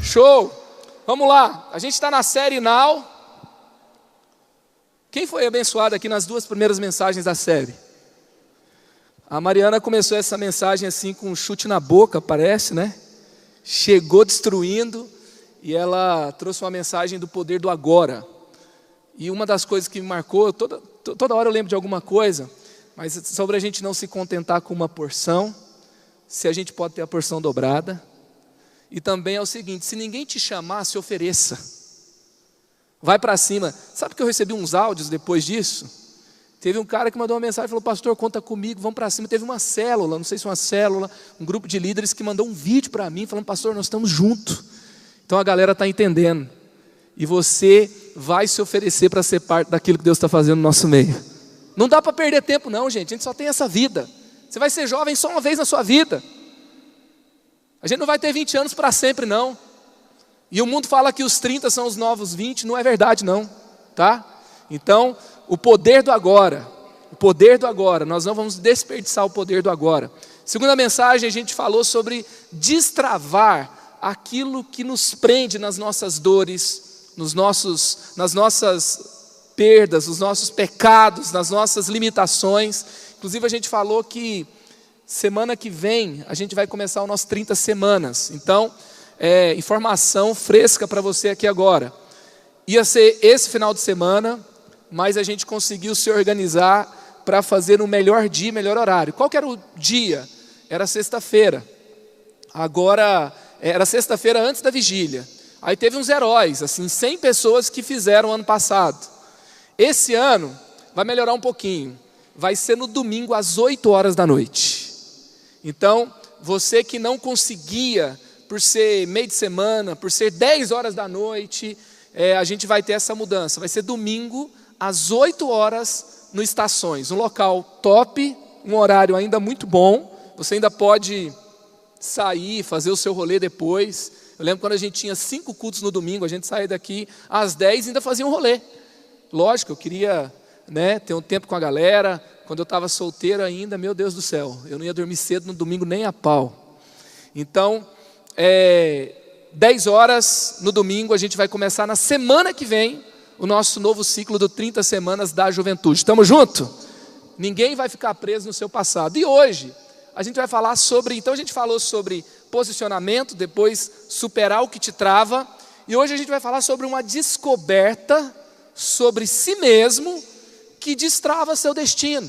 Show! Vamos lá, a gente está na série Now. Quem foi abençoado aqui nas duas primeiras mensagens da série? A Mariana começou essa mensagem assim com um chute na boca, parece, né? Chegou destruindo e ela trouxe uma mensagem do poder do agora. E uma das coisas que me marcou, toda hora eu lembro de alguma coisa, mas sobre a gente não se contentar com uma porção, se a gente pode ter a porção dobrada. E também é o seguinte, se ninguém te chamar, se ofereça. Vai para cima. Sabe que eu recebi uns áudios depois disso? Teve um cara que mandou uma mensagem e falou: pastor, conta comigo, vamos para cima. Teve uma célula, não sei se uma célula, um grupo de líderes que mandou um vídeo para mim, falando: pastor, nós estamos juntos. Então a galera está entendendo. E você vai se oferecer para ser parte daquilo que Deus está fazendo no nosso meio. Não dá para perder tempo não, gente. A gente só tem essa vida. Você vai ser jovem só uma vez na sua vida. A gente não vai ter 20 anos para sempre não. E o mundo fala que os 30 são os novos 20, não é verdade não, tá? Então, o poder do agora, nós não vamos desperdiçar o poder do agora. Segunda mensagem, a gente falou sobre destravar aquilo que nos prende nas nossas dores, nas nossas perdas, nos nossos pecados, nas nossas limitações. Inclusive a gente falou que semana que vem a gente vai começar o nosso 30 semanas. Então, informação fresca para você aqui agora. Ia ser esse final de semana, mas a gente conseguiu se organizar para fazer um melhor dia, melhor horário. Qual que era o dia? Era sexta-feira. Agora, era sexta-feira antes da vigília. Aí teve uns heróis, assim, 100 pessoas que fizeram ano passado. Esse ano vai melhorar um pouquinho. Vai ser no domingo às 8 horas da noite. Então, você que não conseguia, por ser meio de semana, por ser 10 horas da noite, a gente vai ter essa mudança. Vai ser domingo às 8 horas no Estações. Um local top, um horário ainda muito bom. Você ainda pode sair, fazer o seu rolê depois. Eu lembro quando a gente tinha 5 cultos no domingo, a gente saía daqui às 10 e ainda fazia um rolê. Lógico, eu queria, ter um tempo com a galera. Quando eu estava solteiro ainda, meu Deus do céu, eu não ia dormir cedo no domingo nem a pau. Então, 10 horas no domingo, a gente vai começar na semana que vem o nosso novo ciclo do 30 semanas da juventude. Estamos juntos? Ninguém vai ficar preso no seu passado. E hoje, a gente vai falar sobre, então a gente falou sobre posicionamento, depois superar o que te trava, e hoje a gente vai falar sobre uma descoberta sobre si mesmo que destrava seu destino.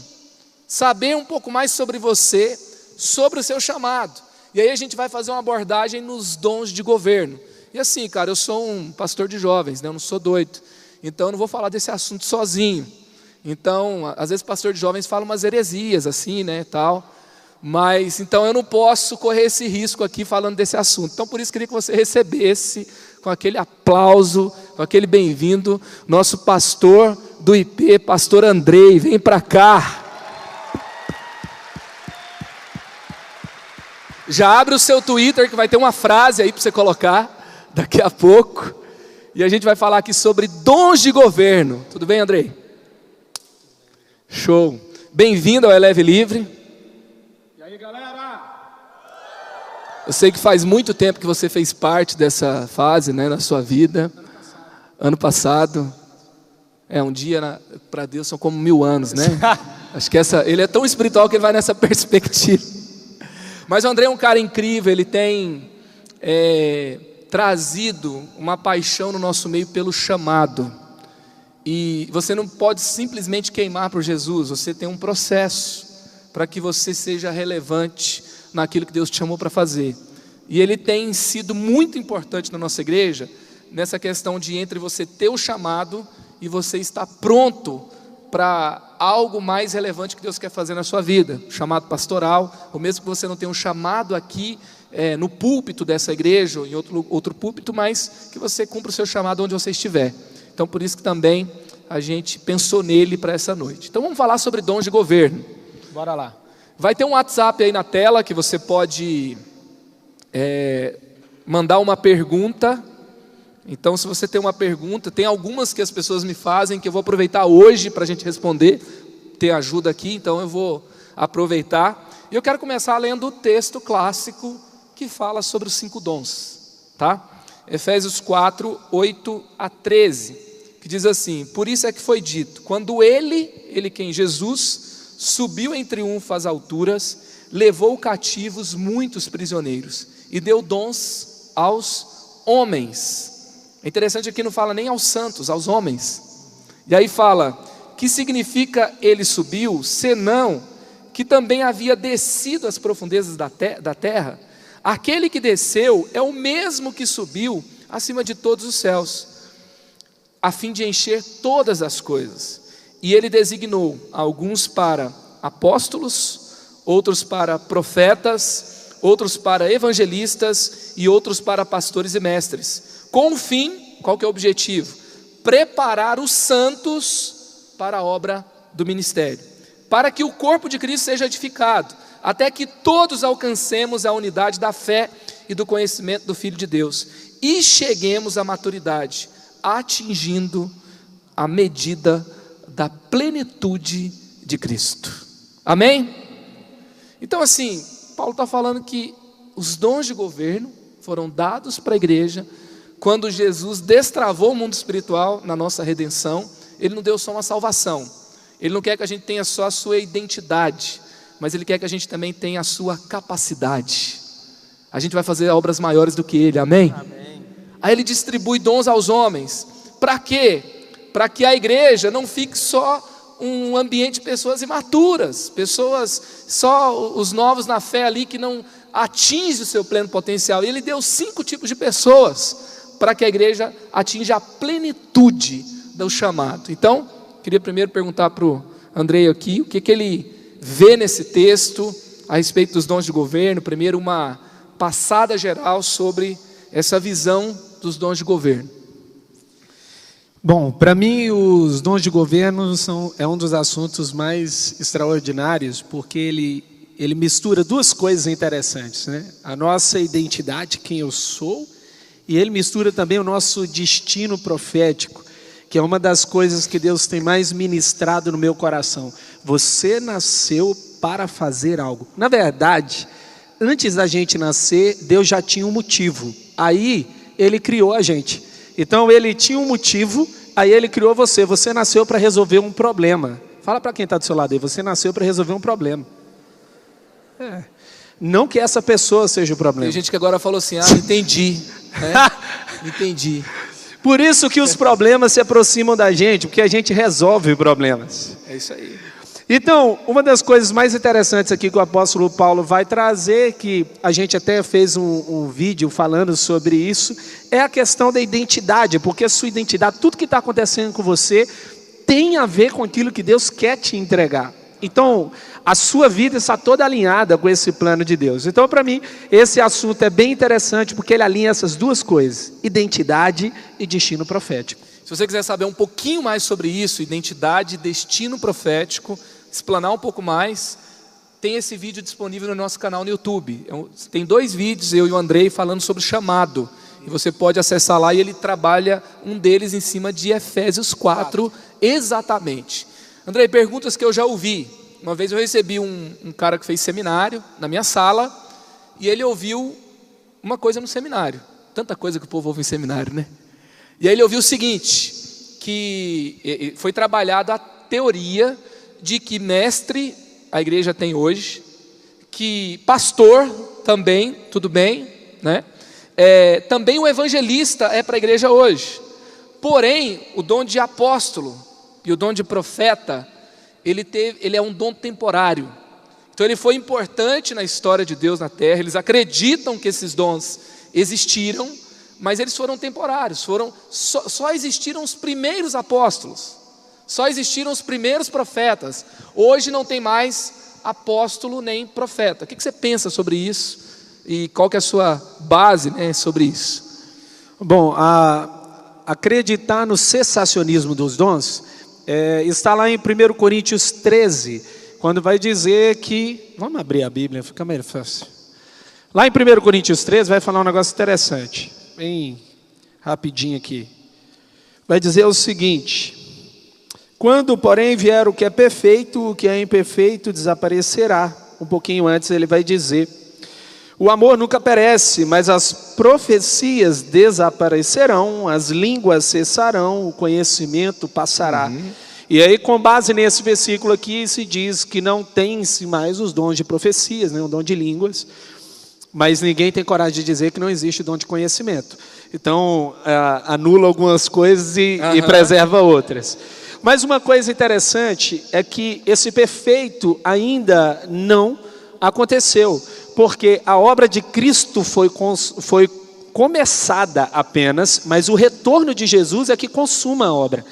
Saber um pouco mais sobre você, sobre o seu chamado. E aí a gente vai fazer uma abordagem nos dons de governo. E assim, cara, eu sou um pastor de jovens, eu não sou doido. Então eu não vou falar desse assunto sozinho. Então, às vezes pastor de jovens fala umas heresias assim, tal. Mas, então eu não posso correr esse risco aqui falando desse assunto. Então por isso eu queria que você recebesse com aquele aplauso, com aquele bem-vindo, nosso pastor do IP, pastor Andrei, vem para cá. Já abre o seu Twitter que vai ter uma frase aí para você colocar daqui a pouco. E a gente vai falar aqui sobre dons de governo. Tudo bem, Andrei? Show. Bem-vindo ao Eleve Livre. E aí, galera? Eu sei que faz muito tempo que você fez parte dessa fase, na sua vida. Ano passado. Um dia para Deus são como 1000 anos, né? Acho que ele é tão espiritual que ele vai nessa perspectiva. Mas o André é um cara incrível, ele tem trazido uma paixão no nosso meio pelo chamado. E você não pode simplesmente queimar por Jesus, você tem um processo para que você seja relevante naquilo que Deus te chamou para fazer. E ele tem sido muito importante na nossa igreja, nessa questão de entre você ter o chamado e você estar pronto para algo mais relevante que Deus quer fazer na sua vida, chamado pastoral, ou mesmo que você não tenha um chamado aqui no púlpito dessa igreja, ou em outro púlpito, mas que você cumpra o seu chamado onde você estiver. Então por isso que também a gente pensou nele para essa noite. Então vamos falar sobre dons de governo. Bora lá. Vai ter um WhatsApp aí na tela que você pode mandar uma pergunta. Então se você tem uma pergunta, tem algumas que as pessoas me fazem que eu vou aproveitar hoje para a gente responder, ter ajuda aqui, então eu vou aproveitar. E eu quero começar lendo o texto clássico que fala sobre os 5 dons, tá? Efésios 4, 8 a 13, que diz assim: por isso é que foi dito, quando ele quem? Jesus, subiu em triunfo às alturas, levou cativos muitos prisioneiros e deu dons aos homens. É interessante aqui, não fala nem aos santos, aos homens. E aí fala, que significa ele subiu, senão que também havia descido às profundezas da terra? Aquele que desceu é o mesmo que subiu acima de todos os céus, a fim de encher todas as coisas. E ele designou alguns para apóstolos, outros para profetas, outros para evangelistas e outros para pastores e mestres. Com o fim, qual que é o objetivo? Preparar os santos para a obra do ministério, para que o corpo de Cristo seja edificado, até que todos alcancemos a unidade da fé e do conhecimento do Filho de Deus, e cheguemos à maturidade, atingindo a medida da plenitude de Cristo. Amém? Então assim, Paulo está falando que os dons de governo foram dados para a igreja, quando Jesus destravou o mundo espiritual na nossa redenção. Ele não deu só uma salvação, Ele não quer que a gente tenha só a sua identidade, mas Ele quer que a gente também tenha a sua capacidade. A gente vai fazer obras maiores do que Ele, amém? Amém. Aí Ele distribui dons aos homens, para quê? Para que a igreja não fique só um ambiente de pessoas imaturas, pessoas, só os novos na fé ali, que não atingem o seu pleno potencial. E Ele deu 5 tipos de pessoas, para que a igreja atinja a plenitude do chamado. Então, queria primeiro perguntar para o Andrei aqui, o que ele vê nesse texto a respeito dos dons de governo. Primeiro, uma passada geral sobre essa visão dos dons de governo. Bom, para mim os dons de governo é um dos assuntos mais extraordinários, porque ele mistura 2 coisas interessantes, né? A nossa identidade, quem eu sou, e ele mistura também o nosso destino profético, que é uma das coisas que Deus tem mais ministrado no meu coração. Você nasceu para fazer algo. Na verdade, antes da gente nascer, Deus já tinha um motivo. Aí, Ele criou a gente. Então, Ele tinha um motivo, aí Ele criou você. Você nasceu para resolver um problema. Fala para quem está do seu lado aí, você nasceu para resolver um problema. Não que essa pessoa seja o problema. Tem gente que agora falou assim, entendi. Entendi. Por isso que os problemas se aproximam da gente, porque a gente resolve problemas. É isso aí. Então, uma das coisas mais interessantes aqui que o apóstolo Paulo vai trazer, que a gente até fez um vídeo falando sobre isso, é a questão da identidade, porque a sua identidade, tudo que está acontecendo com você, tem a ver com aquilo que Deus quer te entregar. Então, a sua vida está toda alinhada com esse plano de Deus. Então, para mim, esse assunto é bem interessante, porque ele alinha essas 2 coisas, identidade e destino profético. Se você quiser saber um pouquinho mais sobre isso, identidade e destino profético, explanar um pouco mais, tem esse vídeo disponível no nosso canal no YouTube. Tem 2 vídeos, eu e o Andrei, falando sobre o chamado. E você pode acessar lá, e ele trabalha um deles em cima de Efésios 4, exatamente. Andrei, perguntas que eu já ouvi. Uma vez eu recebi um cara que fez seminário na minha sala, e ele ouviu uma coisa no seminário. Tanta coisa que o povo ouve em seminário, né? E aí ele ouviu o seguinte, que foi trabalhada a teoria de que mestre a igreja tem hoje, que pastor também, tudo bem, né? Também o evangelista é para a igreja hoje. Porém, o dom de apóstolo e o dom de profeta, ele é um dom temporário. Então ele foi importante na história de Deus na terra. Eles acreditam que esses dons existiram, mas eles foram temporários. Só existiram os primeiros apóstolos, só existiram os primeiros profetas. Hoje não tem mais apóstolo nem profeta. O que você pensa sobre isso? E qual que é a sua base, né, sobre isso? Bom, acreditar no cessacionismo dos dons está lá em 1 Coríntios 13, quando vai dizer que... Vamos abrir a Bíblia, fica mais fácil. Lá em 1 Coríntios 13 vai falar um negócio interessante, bem rapidinho aqui. Vai dizer o seguinte: quando, porém, vier o que é perfeito, o que é imperfeito desaparecerá. Um pouquinho antes ele vai dizer: O amor nunca perece, mas as profecias desaparecerão, as línguas cessarão, o conhecimento passará. E aí, com base nesse versículo aqui, se diz que não tem-se mais os dons de profecias, né, o dom de línguas, mas ninguém tem coragem de dizer que não existe dom de conhecimento. Então, anula algumas coisas e preserva outras. Mas uma coisa interessante é que esse perfeito ainda não aconteceu, porque a obra de Cristo foi começada apenas, mas o retorno de Jesus é que consuma a obra.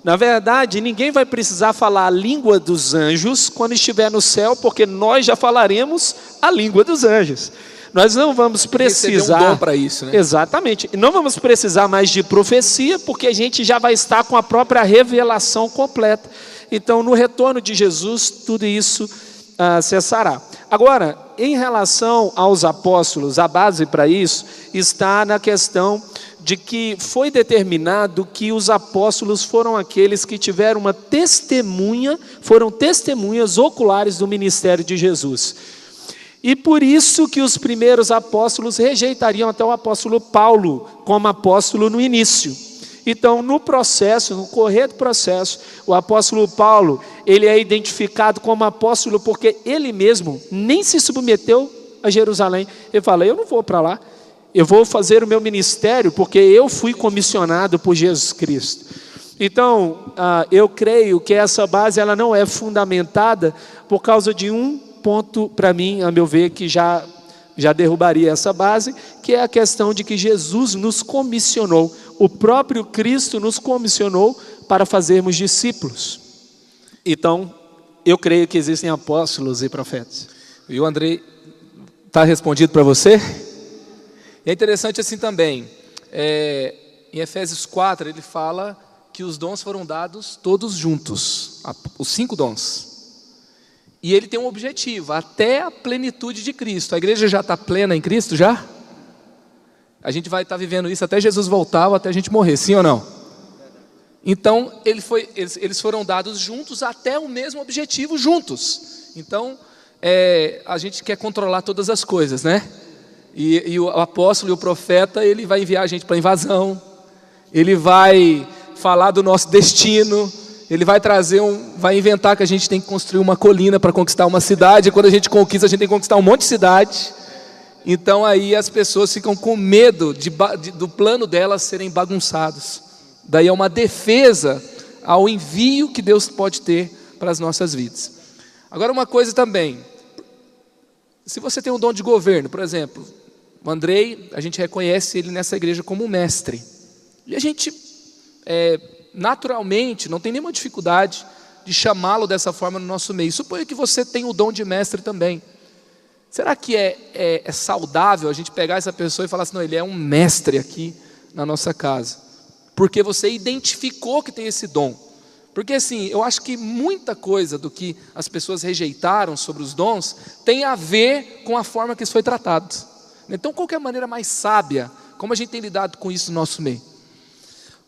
Na verdade, ninguém vai precisar falar a língua dos anjos quando estiver no céu, porque nós já falaremos a língua dos anjos. Nós não vamos precisar... Receber um dom para isso, né? Exatamente. Não vamos precisar mais de profecia, porque a gente já vai estar com a própria revelação completa. Então, no retorno de Jesus, tudo isso cessará. Agora, em relação aos apóstolos, a base para isso está na questão de que foi determinado que os apóstolos foram aqueles que tiveram uma testemunha, foram testemunhas oculares do ministério de Jesus. E por isso que os primeiros apóstolos rejeitariam até o apóstolo Paulo como apóstolo no início. Então, no processo, no correr do processo, o apóstolo Paulo, ele é identificado como apóstolo porque ele mesmo nem se submeteu a Jerusalém. Ele fala, eu não vou para lá, eu vou fazer o meu ministério porque eu fui comissionado por Jesus Cristo. Então, eu creio que essa base ela não é fundamentada por causa de um ponto, para mim, a meu ver, que já derrubaria essa base, que é a questão de que Jesus nos comissionou, o próprio Cristo nos comissionou para fazermos discípulos. Então, eu creio que existem apóstolos e profetas. E o Andrei, está respondido para você? E é interessante assim também, em Efésios 4, ele fala que os dons foram dados todos juntos, os 5 dons. E ele tem um objetivo, até a plenitude de Cristo. A igreja já está plena em Cristo, já? A gente vai estar vivendo isso até Jesus voltar ou até a gente morrer, sim ou não? Então, eles foram dados juntos até o mesmo objetivo, juntos. Então, a gente quer controlar todas as coisas, né? E o apóstolo e o profeta, ele vai enviar a gente para a invasão, ele vai falar do nosso destino, ele vai vai inventar que a gente tem que construir uma colina para conquistar uma cidade, e quando a gente conquista, a gente tem que conquistar um monte de cidade. Então aí as pessoas ficam com medo do plano delas serem bagunçados. Daí é uma defesa ao envio que Deus pode ter para as nossas vidas. Agora uma coisa também, se você tem um dom de governo, por exemplo, o Andrei, a gente reconhece ele nessa igreja como um mestre. E a gente, naturalmente, não tem nenhuma dificuldade de chamá-lo dessa forma no nosso meio. Suponha que você tem o dom de mestre também. Será que é saudável a gente pegar essa pessoa e falar assim, não, ele é um mestre aqui na nossa casa? Porque você identificou que tem esse dom. Porque assim, eu acho que muita coisa do que as pessoas rejeitaram sobre os dons tem a ver com a forma que isso foi tratado. Então, qual que é a maneira mais sábia? Como a gente tem lidado com isso no nosso meio?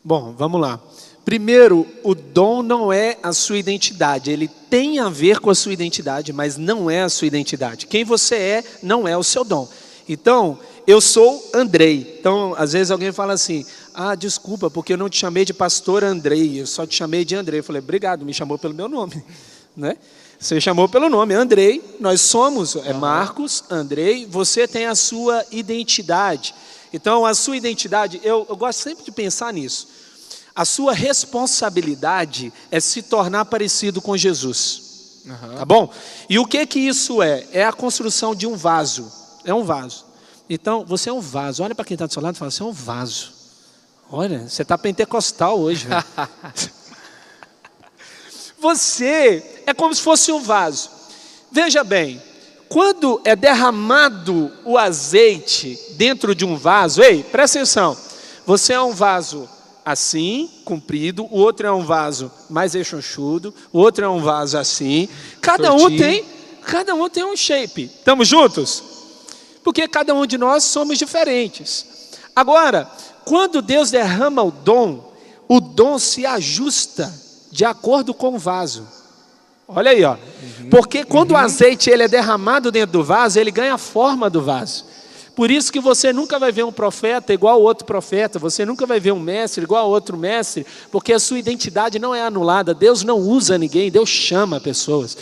Bom, vamos lá. Primeiro, o dom não é a sua identidade. Ele tem a ver com a sua identidade, mas não é a sua identidade. Quem você é não é o seu dom. Então, eu sou Andrei. Então, às vezes alguém fala assim, desculpa, porque eu não te chamei de pastor Andrei, eu só te chamei de Andrei. Eu falei, obrigado, me chamou pelo meu nome, né? Você chamou pelo nome, Andrei, nós somos, Marcos, Andrei, você tem a sua identidade. Então, a sua identidade, eu gosto sempre de pensar nisso. A sua responsabilidade é se tornar parecido com Jesus. Tá bom? E o que isso é? É a construção de um vaso. É um vaso. Então, você é um vaso. Olha para quem está do seu lado e fala, você é um vaso. Olha, você está pentecostal hoje. Você é como se fosse um vaso. Veja bem, quando é derramado o azeite dentro de um vaso, ei, presta atenção, você é um vaso assim, comprido, o outro é um vaso mais rechonchudo, o outro é um vaso assim, cada um tem um shape. Estamos juntos? Porque cada um de nós somos diferentes. Agora, quando Deus derrama o dom se ajusta de acordo com o vaso. Olha aí, ó. Porque quando o azeite ele é derramado dentro do vaso, ele ganha a forma do vaso. Por isso que você nunca vai ver um profeta igual ao outro profeta, você nunca vai ver um mestre igual ao outro mestre, porque a sua identidade não é anulada. Deus não usa ninguém, Deus chama pessoas.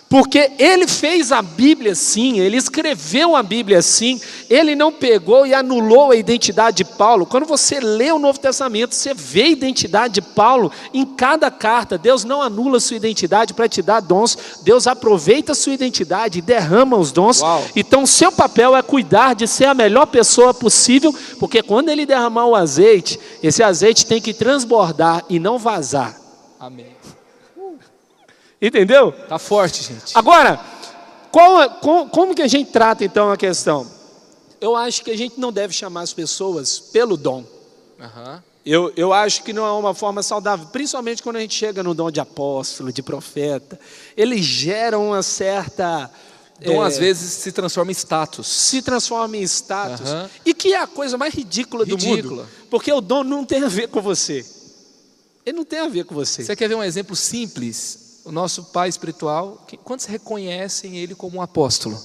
Porque ele fez a Bíblia assim, ele escreveu a Bíblia assim, ele não pegou e anulou a identidade de Paulo. Quando você lê o Novo Testamento, você vê a identidade de Paulo em cada carta. Deus não anula a sua identidade para te dar dons, Deus aproveita a sua identidade e derrama os dons. Uau. Então seu papel é cuidar de ser a melhor pessoa possível, porque quando ele derramar o azeite, esse azeite tem que transbordar e não vazar. Amém. Entendeu? Tá forte, gente. Agora, como que a gente trata então a questão? Eu acho que a gente não deve chamar as pessoas pelo dom. Eu acho que não é uma forma saudável, principalmente quando a gente chega no dom de apóstolo, de profeta. Eles geram uma certa... Dom às vezes se transforma em status. Se transforma em status. E que é a coisa mais ridícula do mundo. Porque o dom não tem a ver com você. Ele não tem a ver com você. Você quer ver um exemplo simples? O nosso pai espiritual, quantos reconhecem ele como um apóstolo?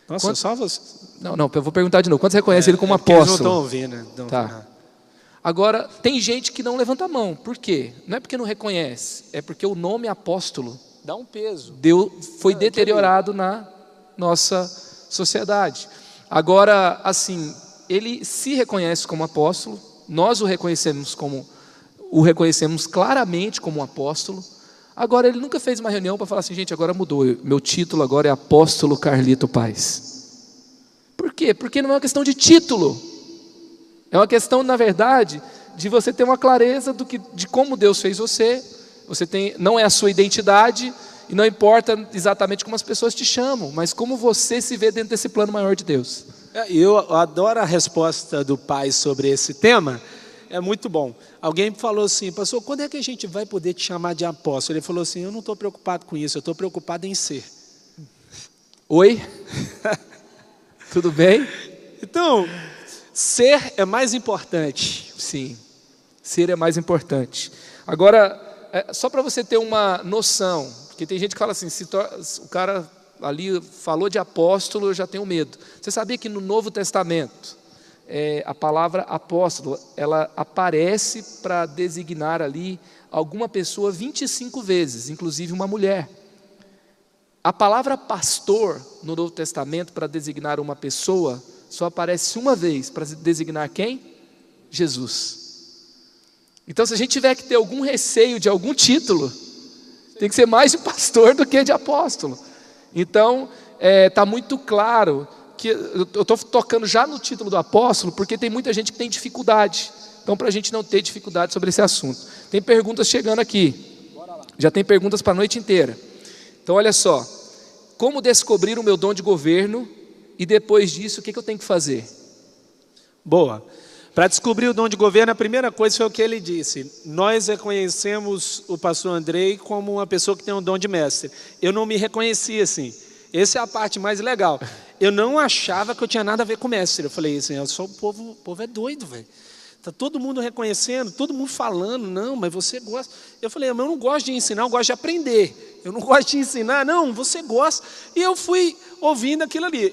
Nossa, só você. Não, eu vou perguntar de novo. Quantos reconhecem ele como apóstolo? Eles não estão ouvindo, né? Tá. Agora, tem gente que não levanta a mão. Por quê? Não é porque não reconhece, é porque o nome apóstolo dá um peso. Foi deteriorado na nossa sociedade. Agora, assim, ele se reconhece como apóstolo, nós o reconhecemos claramente como um apóstolo. Agora, ele nunca fez uma reunião para falar assim, gente, agora mudou, meu título agora é Apóstolo Carlito Paes. Por quê? Porque não é uma questão de título, é uma questão, na verdade, de você ter uma clareza de como Deus fez você não é a sua identidade, e não importa exatamente como as pessoas te chamam, mas como você se vê dentro desse plano maior de Deus. Eu adoro a resposta do pai sobre esse tema. É muito bom. Alguém falou assim, pastor, quando é que a gente vai poder te chamar de apóstolo? Ele falou assim, eu não estou preocupado com isso, eu estou preocupado em ser. Oi? Tudo bem? Então, ser é mais importante. Sim, ser é mais importante. Agora, só para você ter uma noção, porque tem gente que fala assim, o cara ali falou de apóstolo, eu já tenho medo. Você sabia que no Novo Testamento, a palavra apóstolo, ela aparece para designar ali alguma pessoa 25 vezes, inclusive uma mulher. A palavra pastor no Novo Testamento para designar uma pessoa só aparece uma vez para designar quem? Jesus. Então, se a gente tiver que ter algum receio de algum título, tem que ser mais de pastor do que de apóstolo. Então, está muito claro que eu estou tocando já no título do apóstolo, porque tem muita gente que tem dificuldade. Então, para a gente não ter dificuldade sobre esse assunto. Tem perguntas chegando aqui. Já tem perguntas para a noite inteira. Então, olha só. Como descobrir o meu dom de governo e depois disso, o que eu tenho que fazer? Boa. Para descobrir o dom de governo, a primeira coisa foi o que ele disse. Nós reconhecemos o pastor Andrei como uma pessoa que tem um dom de mestre. Eu não me reconhecia assim. Essa é a parte mais legal. Eu não achava que eu tinha nada a ver com mestre. Eu falei assim, o povo é doido, velho. Está todo mundo reconhecendo, todo mundo falando, não, mas você gosta. Eu falei, eu não gosto de ensinar, eu gosto de aprender. Eu não gosto de ensinar, não, você gosta. E eu fui ouvindo aquilo ali.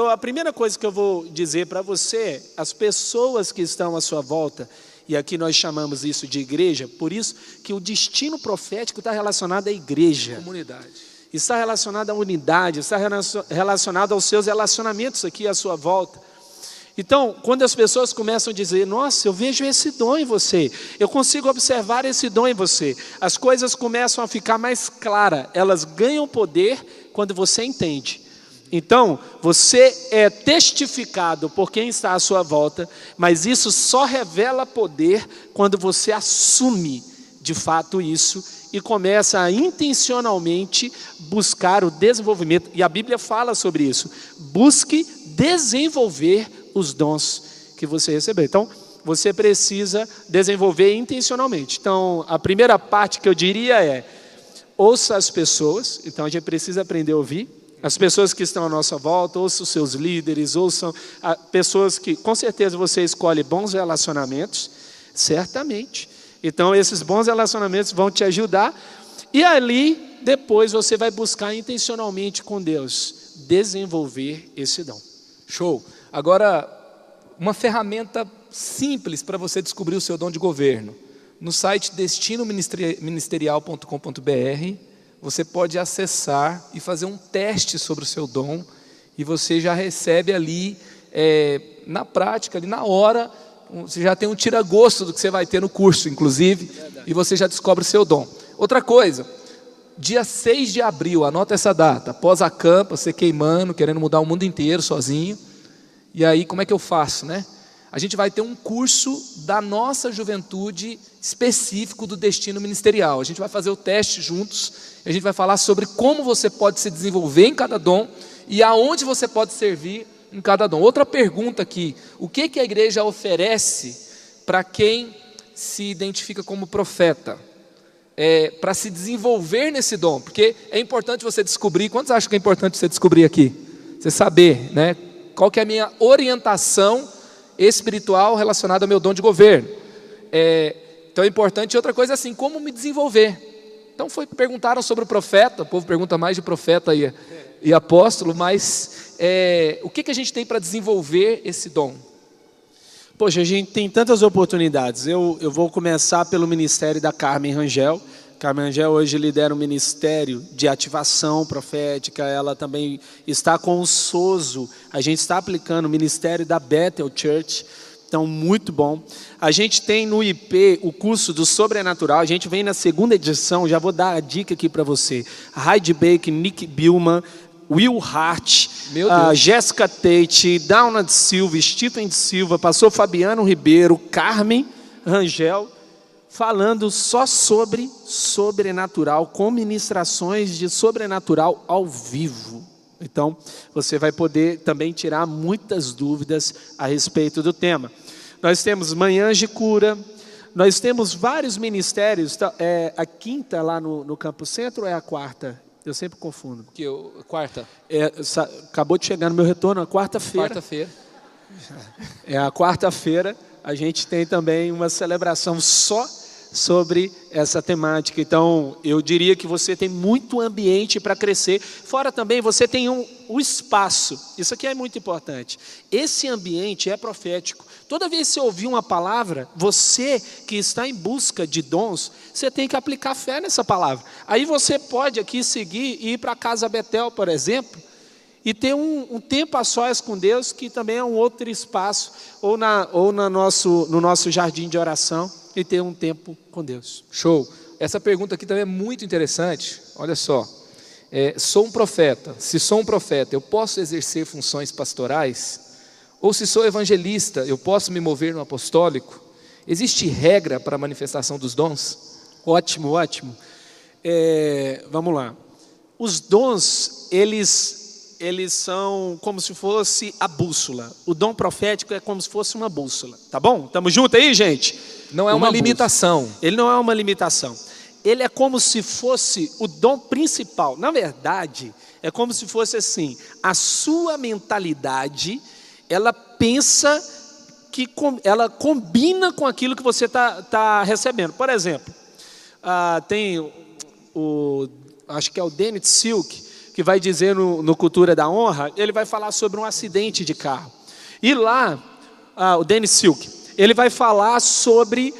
A primeira coisa que eu vou dizer para você, as pessoas que estão à sua volta, e aqui nós chamamos isso de igreja, por isso que o destino profético está relacionado à igreja. Comunidade. Está relacionado à unidade, está relacionado aos seus relacionamentos aqui à sua volta. Então, quando as pessoas começam a dizer, nossa, eu vejo esse dom em você, eu consigo observar esse dom em você, as coisas começam a ficar mais claras, elas ganham poder quando você entende. Então, você é testificado por quem está à sua volta, mas isso só revela poder quando você assume de fato isso e começa a intencionalmente buscar o desenvolvimento. E a Bíblia fala sobre isso. Busque desenvolver os dons que você recebeu. Então, você precisa desenvolver intencionalmente. Então, a primeira parte que eu diria é, ouça as pessoas. Então, a gente precisa aprender a ouvir. As pessoas que estão à nossa volta, ouça os seus líderes, ouçam pessoas que, com certeza, você escolhe bons relacionamentos, certamente. Então, esses bons relacionamentos vão te ajudar. E ali, depois você vai buscar intencionalmente com Deus desenvolver esse dom. Show. Agora, uma ferramenta simples para você descobrir o seu dom de governo. No site destinoministerial.com.br, você pode acessar e fazer um teste sobre o seu dom, e você já recebe ali, na prática, ali na hora, você já tem um tira-gosto do que você vai ter no curso, inclusive, e você já descobre o seu dom. Outra coisa, dia 6 de abril, anota essa data, após a campa, você queimando, querendo mudar o mundo inteiro sozinho, e aí como é que eu faço, né? A gente vai ter um curso da nossa juventude específico do destino ministerial. A gente vai fazer o teste juntos, a gente vai falar sobre como você pode se desenvolver em cada dom e aonde você pode servir em cada dom. Outra pergunta aqui, o que a igreja oferece para quem se identifica como profeta? Para se desenvolver nesse dom, porque é importante você descobrir. Quantos acham que é importante você descobrir aqui? Você saber, né? Qual que é a minha orientação espiritual relacionada ao meu dom de governo. Então é importante. Outra coisa é assim, como me desenvolver? Então perguntaram sobre o profeta, o povo pergunta mais de profeta e apóstolo, mas o que a gente tem para desenvolver esse dom? Poxa, a gente tem tantas oportunidades. Eu vou começar pelo ministério da Carmen Rangel. Carmen Rangel hoje lidera um ministério de ativação profética, ela também está com o SOSO, a gente está aplicando o ministério da Bethel Church, então muito bom. A gente tem no IP o curso do Sobrenatural, a gente vem na segunda edição, já vou dar a dica aqui para você. Heidi Baker, Nick Billman, Will Hart, Jessica Tate, Dauna de Silva, Stephen de Silva, pastor Fabiano Ribeiro, Carmen Rangel, falando só sobre sobrenatural, com ministrações de sobrenatural ao vivo. Então, você vai poder também tirar muitas dúvidas a respeito do tema. Nós temos manhãs de cura, nós temos vários ministérios. A quinta lá no Campo Centro ou é a quarta? Eu sempre confundo. Quarta? Acabou de chegar no meu retorno, a quarta-feira. Quarta-feira. A quarta-feira a gente tem também uma celebração só sobre essa temática. Então, eu diria que você tem muito ambiente para crescer. Fora também, você tem o espaço. Isso aqui é muito importante. Esse ambiente é profético. Toda vez que você ouvir uma palavra, você que está em busca de dons, você tem que aplicar fé nessa palavra. Aí você pode aqui seguir e ir para a Casa Betel, por exemplo, e ter um tempo a sós com Deus, que também é um outro espaço, ou no nosso jardim de oração, e ter um tempo com Deus. Show. Essa pergunta aqui também é muito interessante. Olha só, sou um profeta. Se sou um profeta, eu posso exercer funções pastorais? Ou se sou evangelista, eu posso me mover no apostólico? Existe regra para a manifestação dos dons? Ótimo, ótimo. Vamos lá. Os dons, eles são como se fosse a bússola. O dom profético é como se fosse uma bússola. Tá bom? Estamos juntos aí, gente? Não é uma limitação. Ele não é uma limitação. Ele é como se fosse o dom principal. Na verdade, é como se fosse assim, a sua mentalidade, ela pensa que ela combina com aquilo que você tá recebendo. Por exemplo, tem acho que é o Dennis Silk, que vai dizer no Cultura da Honra, ele vai falar sobre um acidente de carro. E lá, o Dennis Silk, ele vai falar sobre,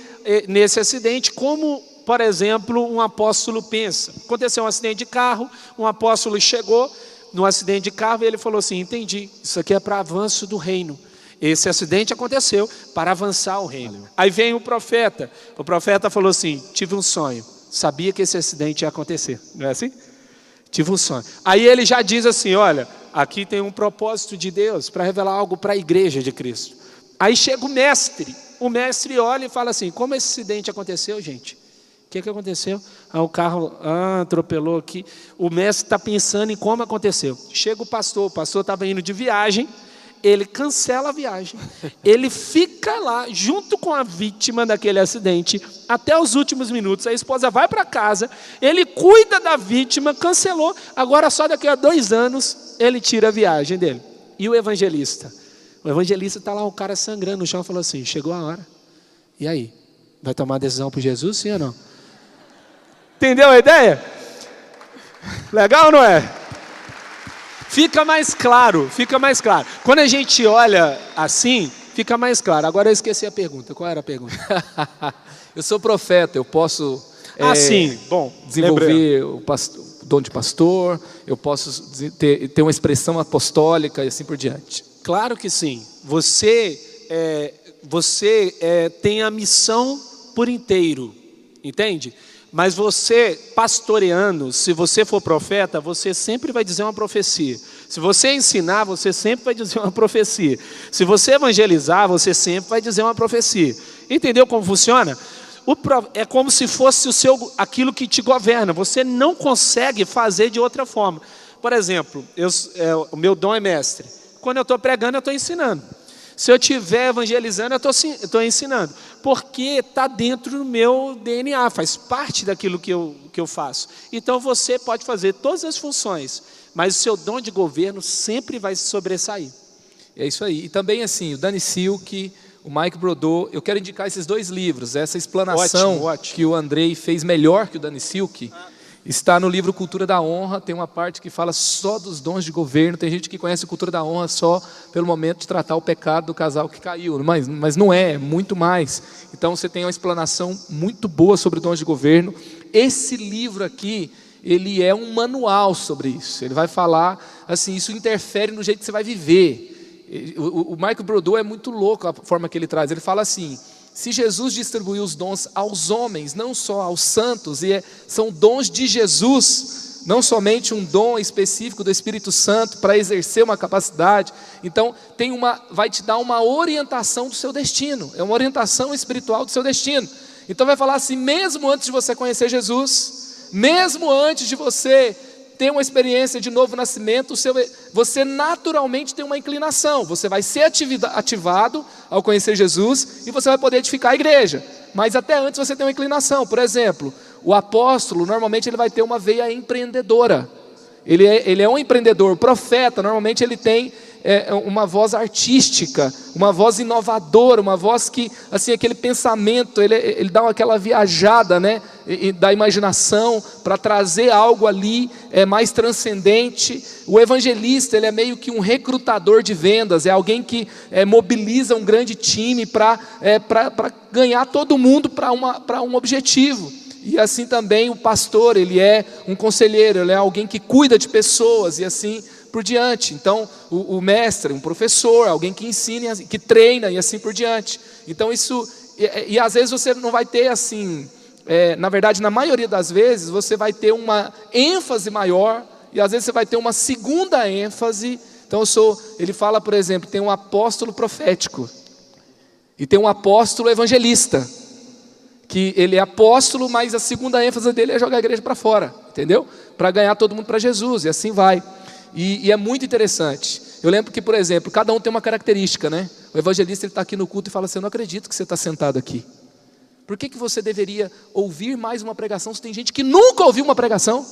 nesse acidente, como, por exemplo, um apóstolo pensa. Aconteceu um acidente de carro, um apóstolo chegou no acidente de carro e ele falou assim, entendi, isso aqui é para avanço do reino. Esse acidente aconteceu para avançar o reino. Valeu. Aí vem o profeta falou assim, tive um sonho, sabia que esse acidente ia acontecer, não é assim? Tive um sonho. Aí ele já diz assim, olha, aqui tem um propósito de Deus para revelar algo para a igreja de Cristo. Aí chega o mestre olha e fala assim, como esse acidente aconteceu, gente? O que aconteceu? O carro atropelou aqui. O mestre está pensando em como aconteceu. Chega o pastor estava indo de viagem, ele cancela a viagem, ele fica lá junto com a vítima daquele acidente até os últimos minutos, a esposa vai para casa, ele cuida da vítima, cancelou, agora só daqui a 2 anos ele tira a viagem dele. E o evangelista está lá, o cara sangrando no chão, falou assim, chegou a hora, e aí? Vai tomar decisão por Jesus, sim ou não? Entendeu a ideia? Legal ou não é? Fica mais claro, fica mais claro. Quando a gente olha assim, fica mais claro. Agora eu esqueci a pergunta. Qual era a pergunta? Eu sou profeta, eu posso sim, bom, desenvolver o dom de pastor, eu posso ter uma expressão apostólica e assim por diante. Claro que sim. Você tem a missão por inteiro, entende? Mas você, pastoreando, se você for profeta, você sempre vai dizer uma profecia. Se você ensinar, você sempre vai dizer uma profecia. Se você evangelizar, você sempre vai dizer uma profecia. Entendeu como funciona? É como se fosse aquilo que te governa. Você não consegue fazer de outra forma. Por exemplo, o meu dom é mestre. Quando eu estou pregando, eu estou ensinando. Se eu estiver evangelizando, eu estou ensinando. Porque está dentro do meu DNA, faz parte daquilo que eu faço. Então você pode fazer todas as funções, mas o seu dom de governo sempre vai se sobressair. É isso aí. E também assim, o Danny Silk, o Mike Brodeur, eu quero indicar esses 2 livros. Essa explanação ótimo. Que o Andrei fez melhor que o Danny Silk, está no livro Cultura da Honra. Tem uma parte que fala só dos dons de governo. Tem gente que conhece Cultura da Honra só pelo momento de tratar o pecado do casal que caiu, mas não é muito mais. Então você tem uma explanação muito boa sobre dons de governo. Esse livro aqui, ele é um manual sobre isso. Ele vai falar assim, isso interfere no jeito que você vai viver. O Mike Brodeur é muito louco a forma que ele traz. Ele fala assim: se Jesus distribuiu os dons aos homens, não só aos santos, são dons de Jesus, não somente um dom específico do Espírito Santo para exercer uma capacidade. Então vai te dar uma orientação do seu destino, é uma orientação espiritual do seu destino. Então vai falar assim, mesmo antes de você conhecer Jesus, mesmo antes de você ter uma experiência de novo nascimento, você naturalmente tem uma inclinação, você vai ser ativado ao conhecer Jesus e você vai poder edificar a igreja, mas até antes você tem uma inclinação. Por exemplo, o apóstolo, normalmente ele vai ter uma veia empreendedora, ele é um empreendedor. O profeta, normalmente ele tem uma voz artística, uma voz inovadora, uma voz que, assim, aquele pensamento, ele dá aquela viajada, né, da imaginação, para trazer algo ali mais transcendente. O evangelista, ele é meio que um recrutador de vendas, é alguém que mobiliza um grande time para ganhar todo mundo para um objetivo. E assim também o pastor, ele é um conselheiro, ele é alguém que cuida de pessoas e assim por diante. Então o mestre, um professor, alguém que ensina, que treina e assim por diante. Então isso, e às vezes você não vai ter assim, na verdade na maioria das vezes você vai ter uma ênfase maior e às vezes você vai ter uma segunda ênfase. Então ele fala, por exemplo, tem um apóstolo profético e tem um apóstolo evangelista, que ele é apóstolo, mas a segunda ênfase dele é jogar a igreja para fora, entendeu? Para ganhar todo mundo para Jesus, e assim vai. E é muito interessante. Eu lembro que, por exemplo, cada um tem uma característica, né? O evangelista está aqui no culto e fala assim: eu não acredito que você está sentado aqui. Por que você deveria ouvir mais uma pregação se tem gente que nunca ouviu uma pregação?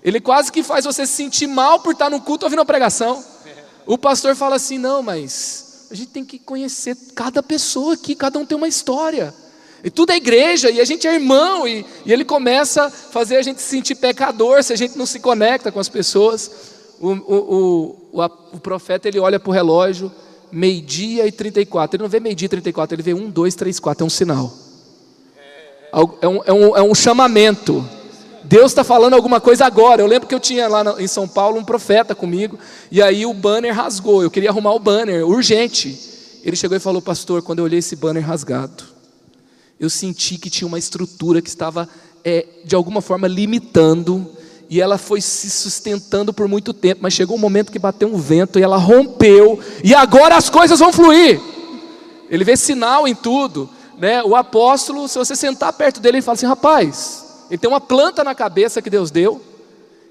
Ele quase que faz você se sentir mal por estar no culto ouvindo uma pregação. O pastor fala assim: não, mas a gente tem que conhecer cada pessoa aqui, cada um tem uma história. E tudo é igreja, e a gente é irmão, e ele começa a fazer a gente se sentir pecador se a gente não se conecta com as pessoas. O profeta, ele olha para o relógio, 12:34, ele não vê 12:34, ele vê 1, 2, 3, 4, é um sinal, é um chamamento. Deus está falando alguma coisa agora. Eu lembro que eu tinha lá em São Paulo um profeta comigo, e aí o banner rasgou, eu queria arrumar o banner, urgente. Ele chegou e falou: pastor, quando eu olhei esse banner rasgado, eu senti que tinha uma estrutura que estava, de alguma forma, limitando, e ela foi se sustentando por muito tempo, mas chegou um momento que bateu um vento, e ela rompeu, e agora as coisas vão fluir. Ele vê sinal em tudo, né? O apóstolo, se você sentar perto dele, ele fala assim: rapaz, ele tem uma planta na cabeça que Deus deu,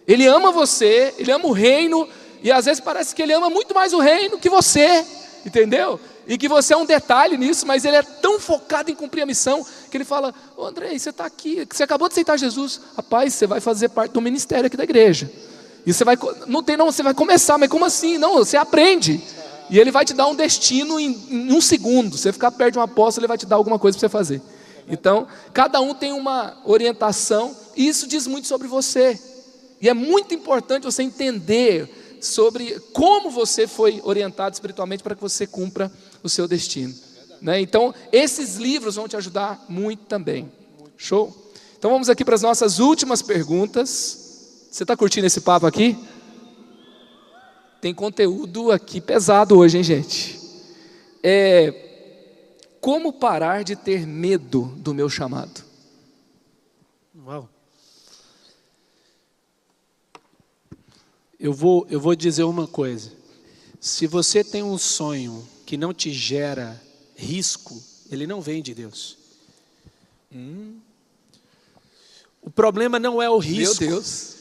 ele ama você, ele ama o reino, e às vezes parece que ele ama muito mais o reino que você, entendeu? E que você é um detalhe nisso, mas ele é tão focado em cumprir a missão, que ele fala: ô Andrei, você está aqui, você acabou de aceitar Jesus, rapaz, você vai fazer parte do ministério aqui da igreja, e você vai, você vai começar, mas como assim? Não, você aprende, e ele vai te dar um destino em 1 segundo, você ficar perto de um apóstolo, ele vai te dar alguma coisa para você fazer. Então, cada um tem uma orientação, e isso diz muito sobre você. E é muito importante você entender sobre como você foi orientado espiritualmente para que você cumpra o seu destino, né? Então, esses livros vão te ajudar muito também. Show? Então, vamos aqui para as nossas últimas perguntas. Você está curtindo esse papo aqui? Tem conteúdo aqui pesado hoje, hein, gente? Como parar de ter medo do meu chamado? Uau. Eu vou dizer uma coisa. Se você tem um sonho que não te gera risco, ele não vem de Deus. O problema não é o risco. Meu Deus.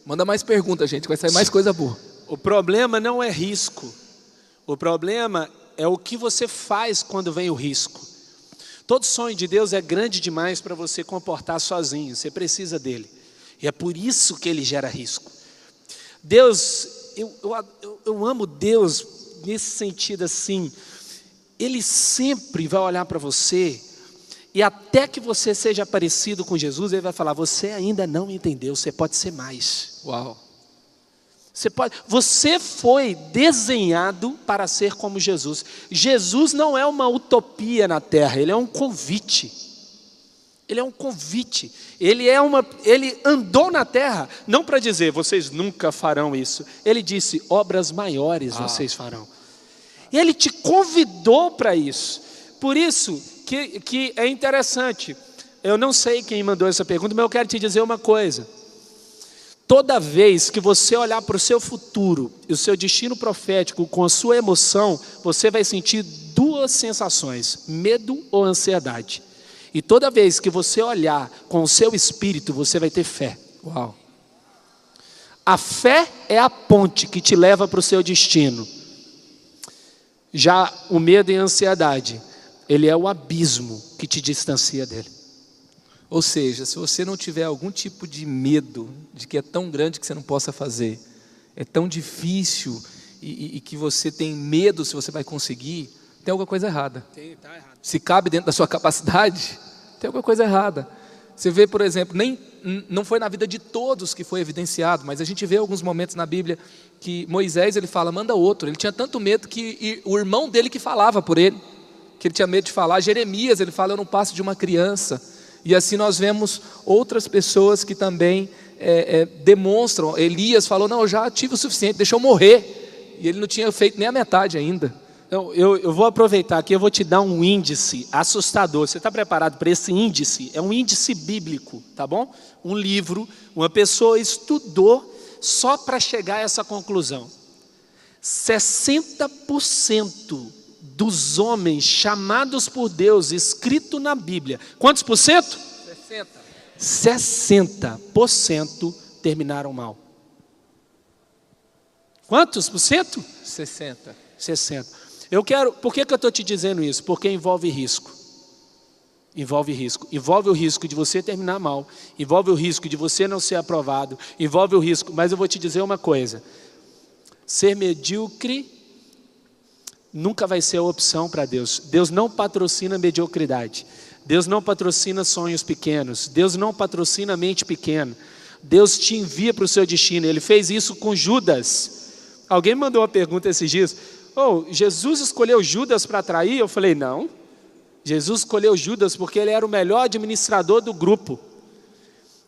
Manda mais perguntas, gente, vai sair mais coisa boa. O problema não é risco. O problema é o que você faz quando vem o risco. Todo sonho de Deus é grande demais para você comportar sozinho. Você precisa dele. E é por isso que ele gera risco. Deus, eu amo Deus nesse sentido assim. Ele sempre vai olhar para você e até que você seja parecido com Jesus, ele vai falar: você ainda não entendeu, você pode ser mais. Uau. Você foi desenhado para ser como Jesus. Jesus não é uma utopia na terra, ele é um convite. Ele é um convite. Ele andou na terra, não para dizer, vocês nunca farão isso. Ele disse, obras maiores vocês farão. E ele te convidou para isso. Por isso que é interessante. Eu não sei quem mandou essa pergunta, mas eu quero te dizer uma coisa. Toda vez que você olhar para o seu futuro e o seu destino profético com a sua emoção, você vai sentir duas sensações, medo ou ansiedade. E toda vez que você olhar com o seu espírito, você vai ter fé. Uau. A fé é a ponte que te leva para o seu destino. Já o medo e a ansiedade, ele é o abismo que te distancia dele. Ou seja, se você não tiver algum tipo de medo de que é tão grande que você não possa fazer, é tão difícil e que você tem medo se você vai conseguir, tem alguma coisa errada. Tá errado. Se cabe dentro da sua capacidade, tem alguma coisa errada. Você vê, por exemplo, não foi na vida de todos que foi evidenciado, mas a gente vê alguns momentos na Bíblia que Moisés, ele fala, manda outro. Ele tinha tanto medo que o irmão dele que falava por ele, que ele tinha medo de falar. Jeremias, ele fala, eu não passo de uma criança. E assim nós vemos outras pessoas que também demonstram. Elias falou, não, eu já tive o suficiente, deixa eu morrer. E ele não tinha feito nem a metade ainda. Eu vou aproveitar aqui, eu vou te dar um índice assustador. Você está preparado para esse índice? É um índice bíblico, tá bom? Um livro, uma pessoa estudou só para chegar a essa conclusão. 60% dos homens chamados por Deus, escrito na Bíblia. Quantos por cento? 60% terminaram mal. Quantos por cento? 60. Por que eu estou te dizendo isso? Porque envolve risco. Envolve risco. Envolve o risco de você terminar mal. Envolve o risco de você não ser aprovado. Envolve o risco, mas eu vou te dizer uma coisa. Ser medíocre nunca vai ser a opção para Deus. Deus não patrocina mediocridade. Deus não patrocina sonhos pequenos. Deus não patrocina mente pequena. Deus te envia para o seu destino. Ele fez isso com Judas. Alguém mandou uma pergunta esses dias. Jesus escolheu Judas para trair? Eu falei, não. Jesus escolheu Judas porque ele era o melhor administrador do grupo.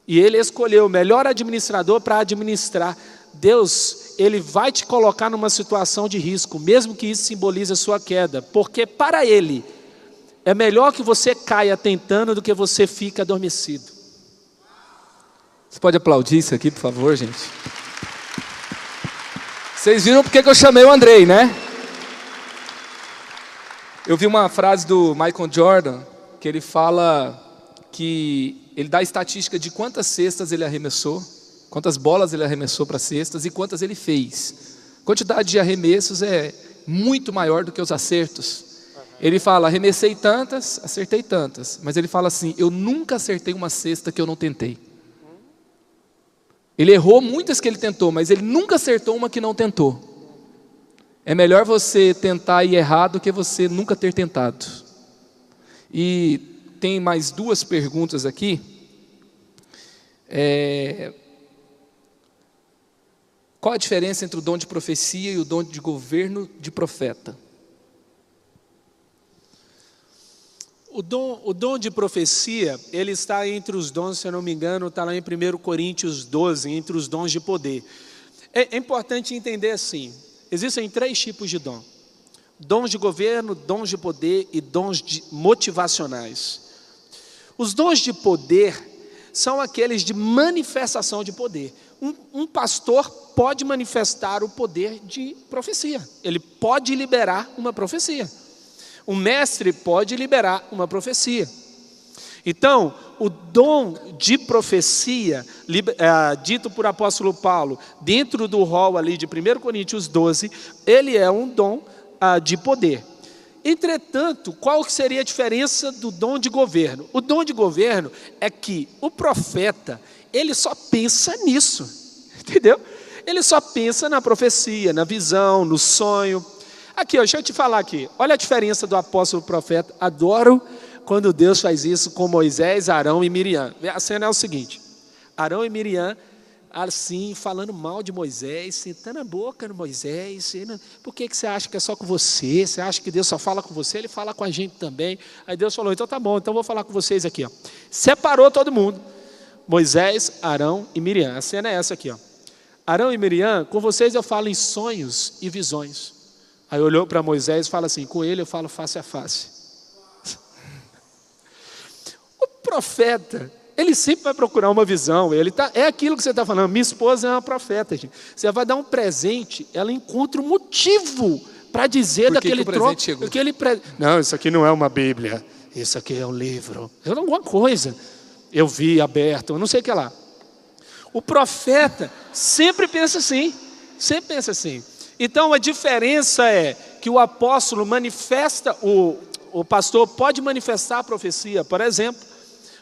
E ele escolheu o melhor administrador para administrar. Deus, ele vai te colocar numa situação de risco, mesmo que isso simbolize a sua queda. Porque para ele, é melhor que você caia tentando do que você fique adormecido. Você pode aplaudir isso aqui, por favor, gente? Vocês viram porque que eu chamei o Andrei, né? Eu vi uma frase do Michael Jordan, que ele fala que ele dá a estatística de quantas cestas ele arremessou, quantas bolas ele arremessou para cestas e quantas ele fez. A quantidade de arremessos é muito maior do que os acertos. Ele fala, arremessei tantas, acertei tantas. Mas ele fala assim, eu nunca acertei uma cesta que eu não tentei. Ele errou muitas que ele tentou, mas ele nunca acertou uma que não tentou. É melhor você tentar e errar do que você nunca ter tentado. E tem mais duas perguntas aqui. Qual a diferença entre o dom de profecia e o dom de governo de profeta? O dom de profecia, ele está entre os dons, se eu não me engano, está lá em 1 Coríntios 12, entre os dons de poder. É importante entender assim, existem 3 tipos de dom. Dons de governo, dons de poder e dons motivacionais. Os dons de poder são aqueles de manifestação de poder. Um pastor pode manifestar o poder de profecia. Ele pode liberar uma profecia. Um mestre pode liberar uma profecia. Então, o dom de profecia, dito por apóstolo Paulo, dentro do rol ali de 1 Coríntios 12, ele é um dom de poder. Entretanto, qual seria a diferença do dom de governo? O dom de governo é que o profeta, ele só pensa nisso, entendeu? Ele só pensa na profecia, na visão, no sonho. Aqui, deixa eu te falar aqui, olha a diferença do apóstolo profeta. Adoro quando Deus faz isso com Moisés, Arão e Miriam. A cena é o seguinte, Arão e Miriam, assim, falando mal de Moisés, sentando a boca no Moisés. Por que você acha que é só com você? Você acha que Deus só fala com você? Ele fala com a gente também. Aí Deus falou, então tá bom, então vou falar com vocês aqui. Separou todo mundo, Moisés, Arão e Miriam. A cena é essa aqui. Arão e Miriam, com vocês eu falo em sonhos e visões. Aí olhou para Moisés e fala assim, com ele eu falo face a face. O profeta, ele sempre vai procurar uma visão. É aquilo que você está falando. Minha esposa é uma profeta, gente. Você vai dar um presente, ela encontra um motivo para dizer daquele troço. Não, isso aqui não é uma Bíblia. Isso aqui é um livro. É alguma coisa. Eu vi aberto, eu não sei o que lá. O profeta sempre pensa assim. Sempre pensa assim. Então a diferença é que o apóstolo manifesta, o pastor pode manifestar a profecia, por exemplo,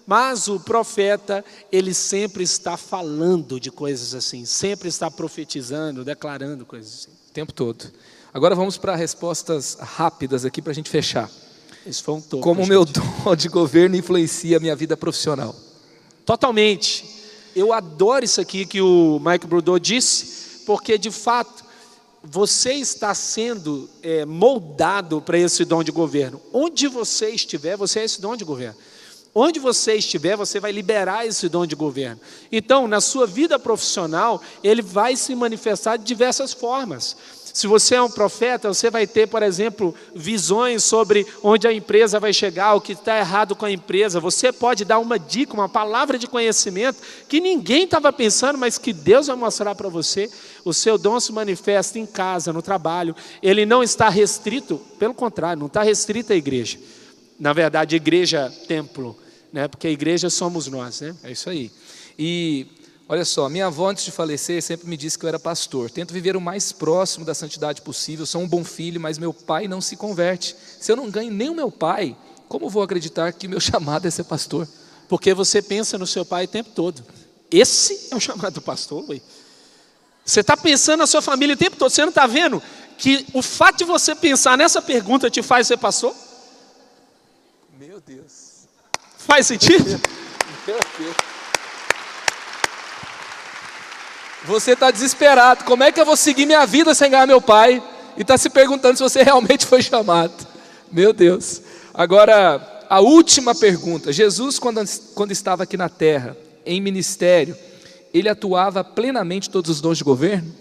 mas o profeta, ele sempre está falando de coisas assim, sempre está profetizando, declarando coisas assim. O tempo todo. Agora vamos para respostas rápidas aqui para a gente fechar. Isso foi um toque. Como o meu dom de governo influencia a minha vida profissional? Totalmente. Eu adoro isso aqui que o Mike Brudot disse, porque de fato, você está sendo moldado para esse dom de governo. Onde você estiver, você é esse dom de governo. Onde você estiver, você vai liberar esse dom de governo. Então, na sua vida profissional, ele vai se manifestar de diversas formas. Se você é um profeta, você vai ter, por exemplo, visões sobre onde a empresa vai chegar, o que está errado com a empresa. Você pode dar uma dica, uma palavra de conhecimento que ninguém estava pensando, mas que Deus vai mostrar para você. O seu dom se manifesta em casa, no trabalho. Ele não está restrito, pelo contrário, não está restrito à igreja. Na verdade, igreja, templo, né? Porque a igreja somos nós, né? É isso aí. E olha só, minha avó antes de falecer sempre me disse que eu era pastor. Tento viver o mais próximo da santidade possível, sou um bom filho, mas meu pai não se converte. Se eu não ganho nem o meu pai, como vou acreditar que o meu chamado é ser pastor? Porque você pensa no seu pai o tempo todo. Esse é o chamado do pastor, ué. Você está pensando na sua família o tempo todo. Você não está vendo que o fato de você pensar nessa pergunta te faz ser pastor? Meu Deus. Faz sentido? Meu Deus. Você está desesperado. Como é que eu vou seguir minha vida sem ganhar meu pai? E está se perguntando se você realmente foi chamado. Meu Deus. Agora, a última pergunta. Jesus, quando estava aqui na terra, em ministério, ele atuava plenamente todos os dons de governo?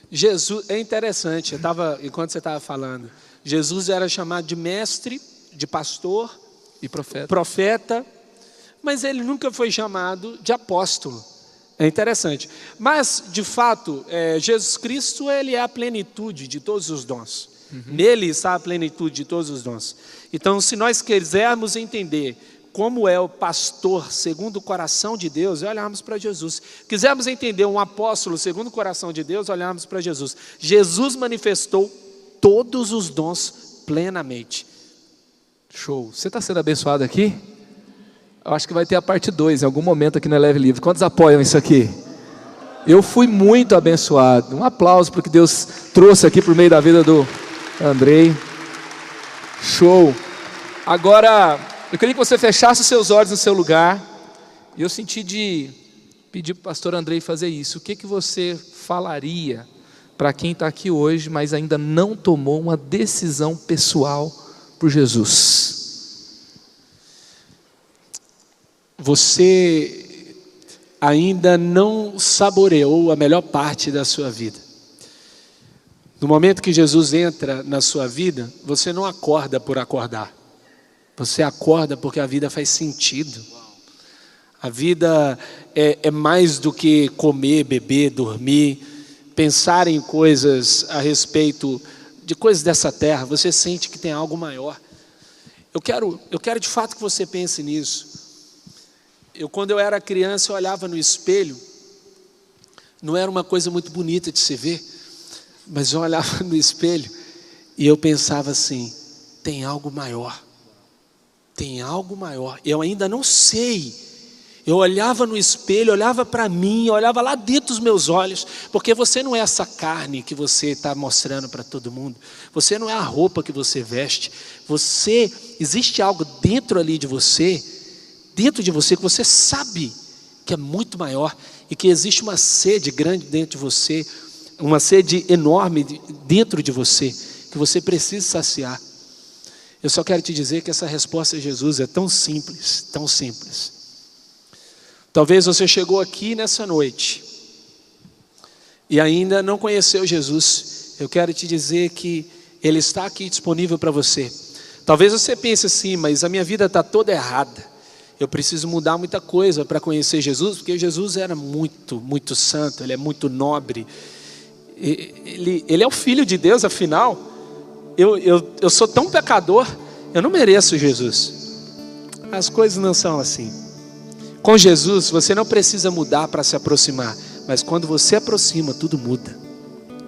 Jesus, é interessante, enquanto você estava falando, Jesus era chamado de mestre, de pastor e profeta, mas ele nunca foi chamado de apóstolo. É interessante. Mas, de fato, Jesus Cristo, ele é a plenitude de todos os dons. Nele está a plenitude de todos os dons. Então, se nós quisermos entender como é o pastor segundo o coração de Deus, olharmos para Jesus. Quisermos entender um apóstolo segundo o coração de Deus, olharmos para Jesus. Jesus manifestou todos os dons plenamente. Show. Você está sendo abençoado aqui? Eu acho que vai ter a parte 2 em algum momento aqui na Eleve Livre. Quantos apoiam isso aqui? Eu fui muito abençoado. Um aplauso para o que Deus trouxe aqui por meio da vida do Andrei. Show. Agora, eu queria que você fechasse os seus olhos no seu lugar. E eu senti de pedir para o pastor Andrei fazer isso. O que você falaria para quem está aqui hoje, mas ainda não tomou uma decisão pessoal por Jesus? Você ainda não saboreou a melhor parte da sua vida. No momento que Jesus entra na sua vida, você não acorda por acordar. Você acorda porque a vida faz sentido. A vida é mais do que comer, beber, dormir, pensar em coisas a respeito de coisas dessa terra. Você sente que tem algo maior. Eu quero de fato que você pense nisso. Quando eu era criança, eu olhava no espelho. Não era uma coisa muito bonita de se ver, mas eu olhava no espelho e eu pensava assim: tem algo maior. Tem algo maior. Eu ainda não sei. Eu olhava no espelho, olhava para mim, olhava lá dentro dos meus olhos, porque você não é essa carne que você está mostrando para todo mundo. Você não é a roupa que você veste. Existe algo dentro ali de você, que você sabe que é muito maior e que existe uma sede grande dentro de você, uma sede enorme dentro de você, que você precisa saciar. Eu só quero te dizer que essa resposta de Jesus é tão simples, tão simples. Talvez você chegou aqui nessa noite e ainda não conheceu Jesus. Eu quero te dizer que Ele está aqui disponível para você. Talvez você pense assim: mas a minha vida está toda errada. Eu preciso mudar muita coisa para conhecer Jesus, porque Jesus era muito, muito santo, Ele é muito nobre. Ele é o Filho de Deus, afinal. Eu sou tão pecador, eu não mereço Jesus. As coisas não são assim. Com Jesus, você não precisa mudar para se aproximar, mas quando você aproxima, tudo muda.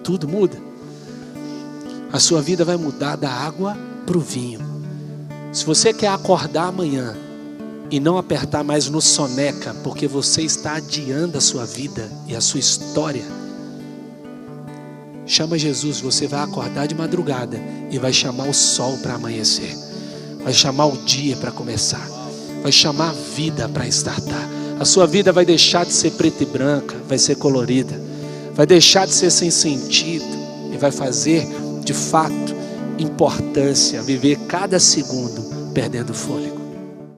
Tudo muda. A sua vida vai mudar da água para o vinho. Se você quer acordar amanhã e não apertar mais no soneca, porque você está adiando a sua vida e a sua história, chama Jesus. Você vai acordar de madrugada e vai chamar o sol para amanhecer, vai chamar o dia para começar, vai chamar a vida para estartar. A sua vida vai deixar de ser preta e branca, vai ser colorida, vai deixar de ser sem sentido e vai fazer de fato importância, viver cada segundo perdendo fôlego.